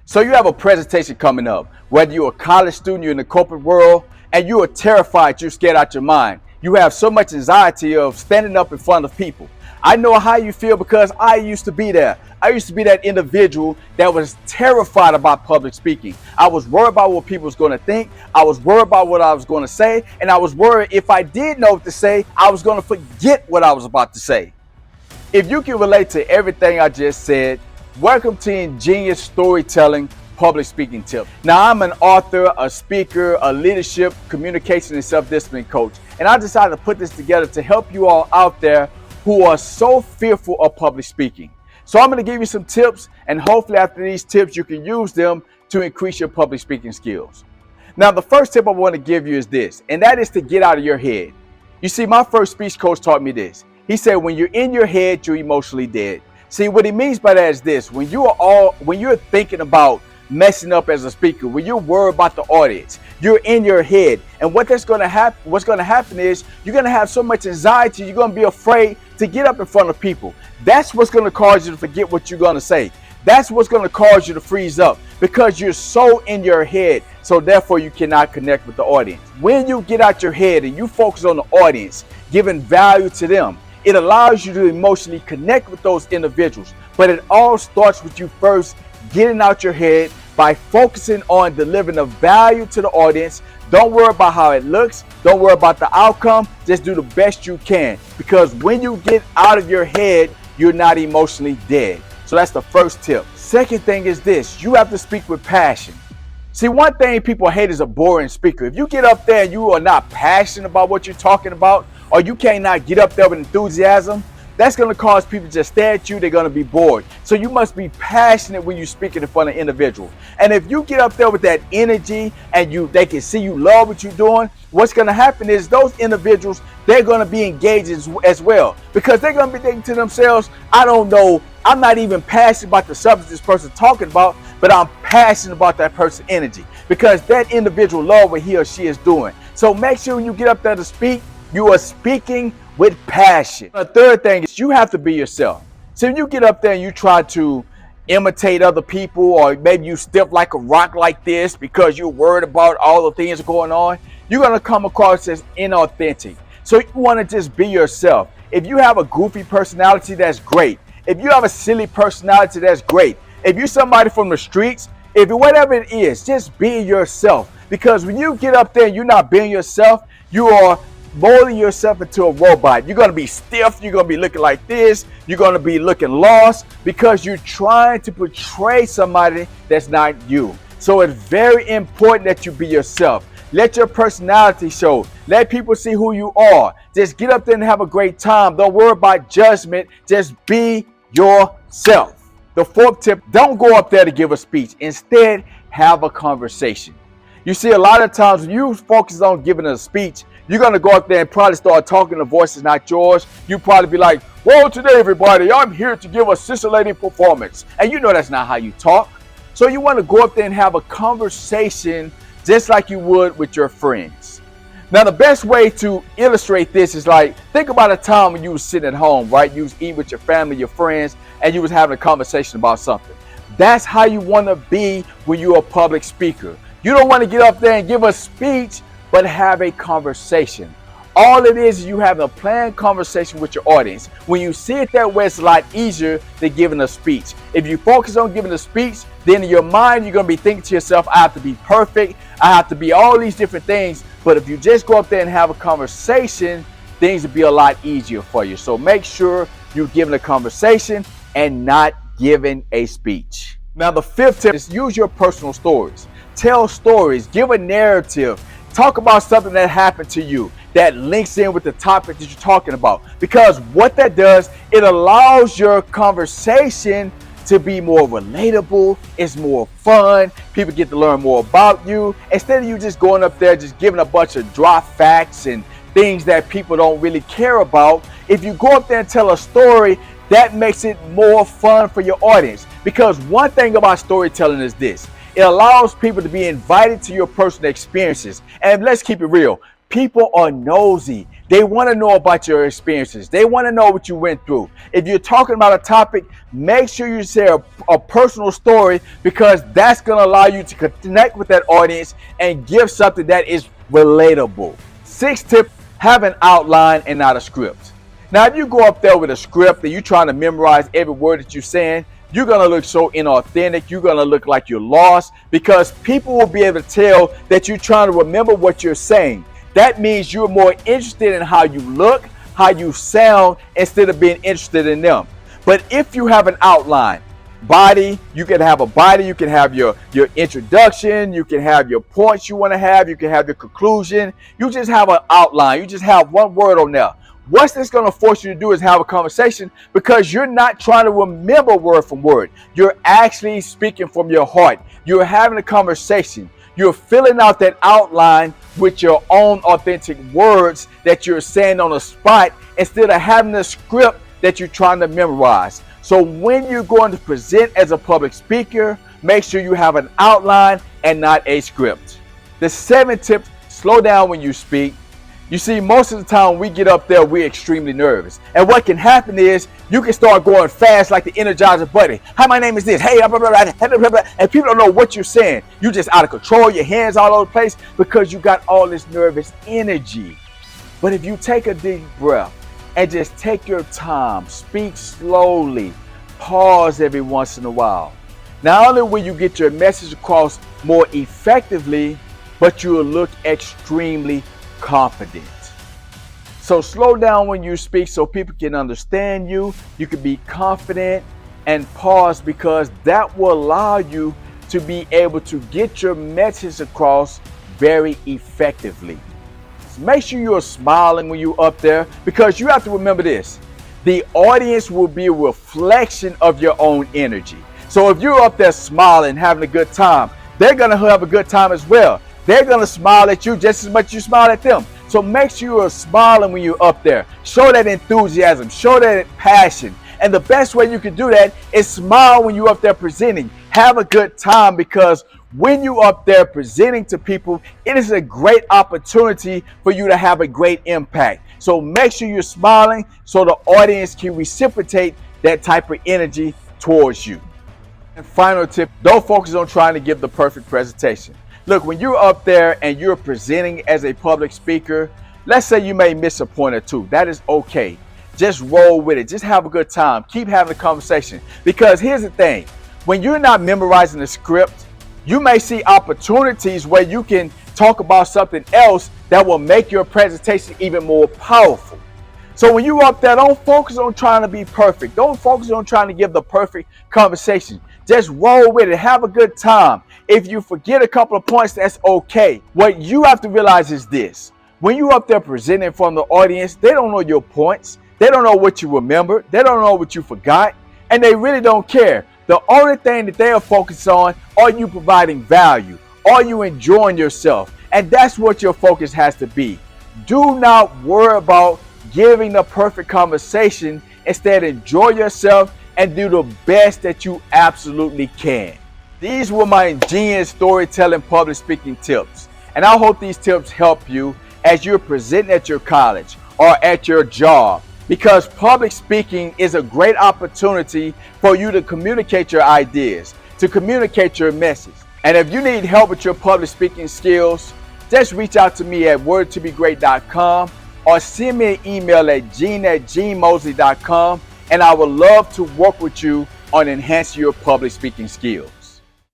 So you have a presentation coming up, whether you're a college student, you're in the corporate world, and you are terrified, you're scared out your mind. You have so much anxiety of standing up in front of people. I know how you feel because I used to be there. I used to be that individual that was terrified about public speaking. I was worried about what people was going to think. I was worried about what I was going to say. And I was worried if I did know what to say, I was going to forget what I was about to say. If you can relate to everything I just said, welcome to inGENEious Storytelling Public Speaking Tips. Now, I'm an author, a speaker, a leadership, communication, and self-discipline coach. And I decided to put this together to help you all out there who are so fearful of public speaking. So I'm going to give you some tips, and hopefully after these tips, you can use them to increase your public speaking skills. Now, the first tip I want to give you is this, and that is to get out of your head. You see, my first speech coach taught me this. He said, when you're in your head, you're emotionally dead. See, what he means by that is this: when you're thinking about messing up as a speaker, when you're worried about the audience, you're in your head. And what's going to happen is you're going to have so much anxiety, you're going to be afraid to get up in front of people. That's what's going to cause you to forget what you're going to say. That's what's going to cause you to freeze up because you're so in your head. So therefore, you cannot connect with the audience. When you get out your head and you focus on the audience, giving value to them, it allows you to emotionally connect with those individuals. But it all starts with you first getting out your head by focusing on delivering the value to the audience. Don't worry about how it looks. Don't worry about the outcome. Just do the best you can. Because when you get out of your head, you're not emotionally dead. So that's the first tip. Second thing is this: you have to speak with passion. See, one thing people hate is a boring speaker. If you get up there and you are not passionate about what you're talking about, or you cannot get up there with enthusiasm, that's going to cause people to just stare at you. They're going to be bored. So you must be passionate when you're speaking in front of individuals. And if you get up there with that energy and they can see you love what you're doing, what's going to happen is those individuals, they're going to be engaged as well, because they're going to be thinking to themselves, I don't know, I'm not even passionate about the subject this person's talking about, but I'm passionate about that person's energy because that individual loves what he or she is doing. So make sure when you get up there to speak, you are speaking with passion. The third thing is you have to be yourself. So when you get up there and you try to imitate other people, or maybe you stiff like a rock like this because you're worried about all the things going on, you're going to come across as inauthentic. So you want to just be yourself. If you have a goofy personality, that's great. If you have a silly personality, that's great. If you're somebody from the streets, whatever it is, just be yourself. Because when you get up there and you're not being yourself, you are molding yourself into a robot. You're going to be stiff. You're going to be looking like this. You're going to be looking lost because you're trying to portray somebody that's not you. So it's very important that you be yourself. Let your personality show. Let people see who you are. Just get up there and have a great time. Don't worry about judgment. Just be yourself. The fourth tip: don't go up there to give a speech. Instead, have a conversation. You see, a lot of times when you focus on giving a speech, you're going to go up there and probably start talking. The voice is not yours. You probably be like, well, today, everybody, I'm here to give a scintillating performance. And you know that's not how you talk. So you want to go up there and have a conversation just like you would with your friends. Now, the best way to illustrate this is like, think about a time when you was sitting at home, right? You was eating with your family, your friends, and you was having a conversation about something. That's how you want to be when you're a public speaker. You don't want to get up there and give a speech, but have a conversation. All it is you have a planned conversation with your audience. When you see it that way, it's a lot easier than giving a speech. If you focus on giving a speech, then in your mind, you're going to be thinking to yourself, I have to be perfect. I have to be all these different things. But if you just go up there and have a conversation, things will be a lot easier for you. So make sure you're giving a conversation and not giving a speech. Now, the fifth tip is use your personal stories. Tell stories, give a narrative, talk about something that happened to you that links in with the topic that you're talking about. Because what that does, it allows your conversation to be more relatable. It's more fun. People get to learn more about you. Instead of you just going up there, just giving a bunch of dry facts and things that people don't really care about. If you go up there and tell a story, that makes it more fun for your audience. Because one thing about storytelling is this: it allows people to be invited to your personal experiences. And let's keep it real. People are nosy. They want to know about your experiences. They want to know what you went through. If you're talking about a topic, make sure you share a personal story, because that's going to allow you to connect with that audience and give something that is relatable. Sixth tip, have an outline and not a script. Now, if you go up there with a script and you're trying to memorize every word that you're saying, you're going to look so inauthentic. You're going to look like you're lost, because people will be able to tell that you're trying to remember what you're saying. That means you're more interested in how you look, how you sound, instead of being interested in them. But if you have an outline, body, you can have a body, you can have your introduction, you can have your points you want to have, you can have your conclusion. You just have an outline. You just have one word on there. What's this going to force you to do is have a conversation, because you're not trying to remember word from word. You're actually speaking from your heart. You're having a conversation. You're filling out that outline with your own authentic words that you're saying on the spot, instead of having a script that you're trying to memorize. So when you're going to present as a public speaker, make sure you have an outline and not a script. The seventh tip, slow down when you speak. You see, most of the time when we get up there, we're extremely nervous. And what can happen is you can start going fast like the Energizer Bunny. Hi, my name is this. Hey, blah, blah, blah, blah, blah, and people don't know what you're saying. You're just out of control. Your hands all over the place because you got all this nervous energy. But if you take a deep breath and just take your time, speak slowly, pause every once in a while. Not only will you get your message across more effectively, but you will look extremely confident. So slow down when you speak so people can understand you. You can be confident, and pause, because that will allow you to be able to get your message across very effectively. So make sure you're smiling when you're up there, because you have to remember this. The audience will be a reflection of your own energy. So if you're up there smiling, having a good time, they're going to have a good time as well. They're going to smile at you just as much as you smile at them. So make sure you're smiling when you're up there. Show that enthusiasm. Show that passion. And the best way you can do that is smile when you're up there presenting. Have a good time, because when you're up there presenting to people, it is a great opportunity for you to have a great impact. So make sure you're smiling so the audience can reciprocate that type of energy towards you. And final tip, don't focus on trying to give the perfect presentation. Look, when you're up there and you're presenting as a public speaker, let's say you may miss a point or two. That is okay. Just roll with it. Just have a good time. Keep having a conversation. Because here's the thing. When you're not memorizing the script, you may see opportunities where you can talk about something else that will make your presentation even more powerful. So when you're up there, don't focus on trying to be perfect. Don't focus on trying to give the perfect conversation. Just roll with it. Have a good time. If you forget a couple of points, that's okay. What you have to realize is this. When you're up there presenting from the audience, they don't know your points. They don't know what you remember. They don't know what you forgot. And they really don't care. The only thing that they are focused on, are you providing value? Are you enjoying yourself? And that's what your focus has to be. Do not worry about giving the perfect conversation. Instead, enjoy yourself and do the best that you absolutely can. These were my ingenious storytelling public speaking tips. And I hope these tips help you as you're presenting at your college or at your job, because public speaking is a great opportunity for you to communicate your ideas, to communicate your message. And if you need help with your public speaking skills, just reach out to me at wordtobegreat.com or send me an email at gene@genemosley.com, and I would love to work with you on enhancing your public speaking skills.